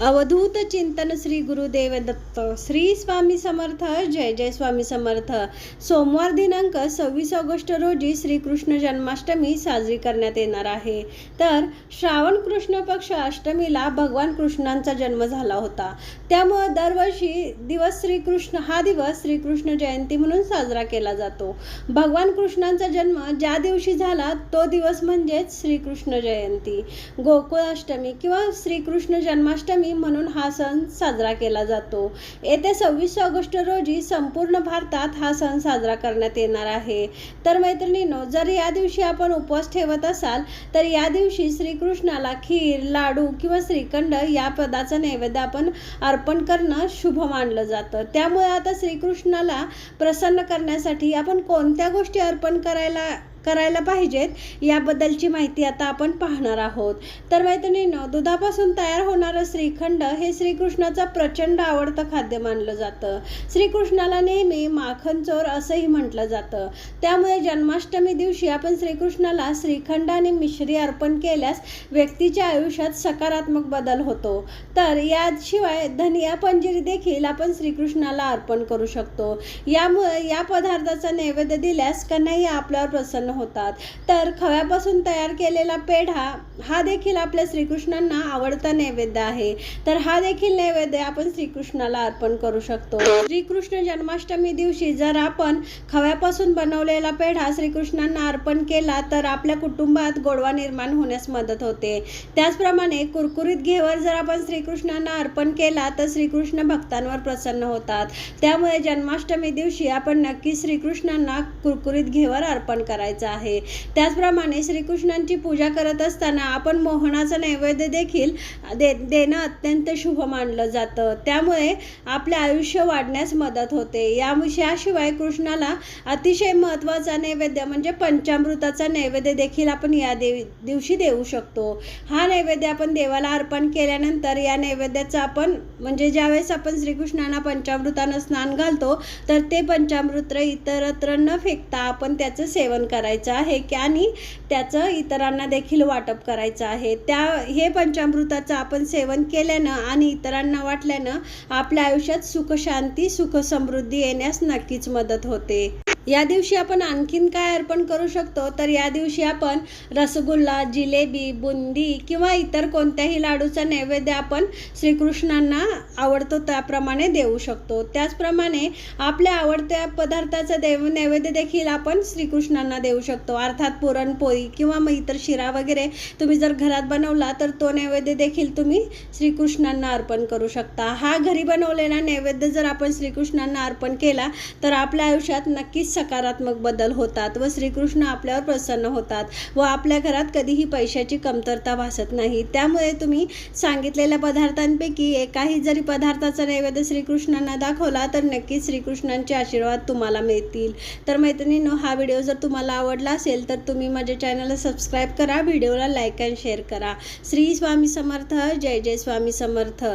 अवधूत चिंतन श्री गुरुदेव दत्त. श्री स्वामी समर्थ. जय जय स्वामी समर्थ. सोमवार दिनांक 26 ऑगस्ट रोजी श्रीकृष्ण जन्माष्टमी साजरी करण्यात येणार आहे. तर श्रावण कृष्ण पक्ष अष्टमीला भगवान कृष्णांचा जन्म झाला होता. त्यामुळे दरवर्षी हा दिवस श्रीकृष्ण जयंती म्हणून साजरा केला जातो. भगवान कृष्णांचा जन्म ज्या दिवशी झाला तो दिवस म्हणजेच श्रीकृष्ण जयंती, गोकुळाष्टमी किंवा श्रीकृष्ण जन्माष्टमी म्हणून हा सण साजरा केला जातो. येत्या 26 ऑगस्ट रोजी संपूर्ण भारतात हा सण साजरा करण्यात येणार आहे. तर मैत्रिणींनो, जर या दिवशी आपण उपवास ठेवत असाल तर या दिवशी श्रीकृष्णाला खीर, लाडू किंवा श्रीखंड या पदाचं नैवेद्य आपण अर्पण करणं शुभ मानलं जातं. त्यामुळे आता श्रीकृष्णाला प्रसन्न करण्यासाठी आपण कोणत्या गोष्टी अर्पण करायला पाहिजेत याबद्दलची माहिती आता आपण पाहणार आहोत. तर मैत्रिणींनो, दुधापासून तयार होणारं श्रीखंड हे श्रीकृष्णाचं प्रचंड आवडतं खाद्य मानलं जातं. श्रीकृष्णाला नेहमी माखनचोर असंही म्हटलं जातं. त्यामुळे जन्माष्टमी दिवशी आपण श्रीकृष्णाला श्रीखंड आणि मिश्री अर्पण केल्यास व्यक्तीच्या आयुष्यात सकारात्मक बदल होतो. तर याशिवाय धनिया पंजिरी देखील आपण श्रीकृष्णाला अर्पण करू शकतो. यामुळे या पदार्थाचा नैवेद्य दिल्यास कन्हैया आपल्यावर प्रसन्न होतात. तर खव्यापासून तयार केलेला पेढा हा देखील आपल्या श्रीकृष्णांना आवडता नैवेद्य आहे. तर हा देखील नैवेद्य आपण श्रीकृष्णाला अर्पण करू शकतो. श्रीकृष्ण जन्माष्टमी दिवशी जर आपण खव्यापासून बनवलेला पेढा श्रीकृष्णांना अर्पण केला तर आपल्या कुटुंबात गोडवा निर्माण होण्यास मदत होते. त्याचप्रमाणे कुरकुरीत घेवर जर आपण श्रीकृष्णांना अर्पण केला तर श्रीकृष्ण भक्तांवर प्रसन्न होतात. त्यामुळे जन्माष्टमी दिवशी आपण नक्की श्रीकृष्णांना कुरकुरीत घेवर अर्पण करायचं आहे. त्याचप्रमाणे श्रीकृष्णांची पूजा करत असताना आपण मोहनाचं नैवेद्य देखील देणं अत्यंत शुभ मानलं जातं. त्यामुळे आपले आयुष्य वाढण्यास मदत होते. याशिवाय कृष्णाला अतिशय महत्त्वाचा नैवेद्य म्हणजे पंचामृताचा नैवेद्य देखील आपण या दिवशी देऊ शकतो. हा नैवेद्य आपण देवाला अर्पण केल्यानंतर या नैवेद्याचा आपण म्हणजे ज्यावेळेस आपण श्रीकृष्णांना पंचामृतानं स्नान घालतो तर ते पंचामृत इतरत्र न फेकता आपण त्याचं सेवन करायचं आहे आणि त्याचं इतरांना देखील वाटप करायचं आहे. हे पंचामृताचं आपण सेवन केल्यानं आणि इतरांना वाटल्यानं आपल्या आयुष्यात सुख शांती, सुख समृद्धी येण्यास नक्कीच मदत होते. या दिवशी आपण आणखीन काय अर्पण करू शकतो तर या दिवशी आपण रसगुल्ला, जिलेबी, बुंदी किंवा इतर कोणत्याही लाडूचा नैवेद्य आपण श्रीकृष्णांना आवडतो त्याप्रमाणे देऊ शकतो. त्याचप्रमाणे आपल्या आवडत्या पदार्थाचा नैवेद्य देखील आपण श्रीकृष्णांना देऊ शकतो. अर्थात पुरणपोळी किंवा मग इतर शिरा वगैरे तुम्ही जर घरात बनवला तर तो नैवेद्य देखील तुम्ही श्रीकृष्णांना अर्पण करू शकता. हा घरी बनवलेला नैवेद्य जर आपण श्रीकृष्णांना अर्पण केला तर आपल्या आयुष्यात नक्कीच सकारात्मक बदल होतात व श्रीकृष्ण आपल्यावर प्रसन्न होतात व आपल्या घरात कधीही पैशाची कमतरता भासत नाही. त्यामुळे तुम्ही सांगितलेल्या पदार्थांपैकी एकाही जरी पदार्थाचा नैवेद्य श्रीकृष्णांना दाखवला तर नक्कीच श्रीकृष्णांचे आशीर्वाद तुम्हाला मिळतील. तर मैत्रिणींनो, हा व्हिडिओ जर तुम्हाला आवडला असेल तर तुम्ही माझ्या चॅनलला सबस्क्राईब करा, व्हिडिओला लाईक आणि शेअर करा. श्री स्वामी समर्थ. जय जय स्वामी समर्थ.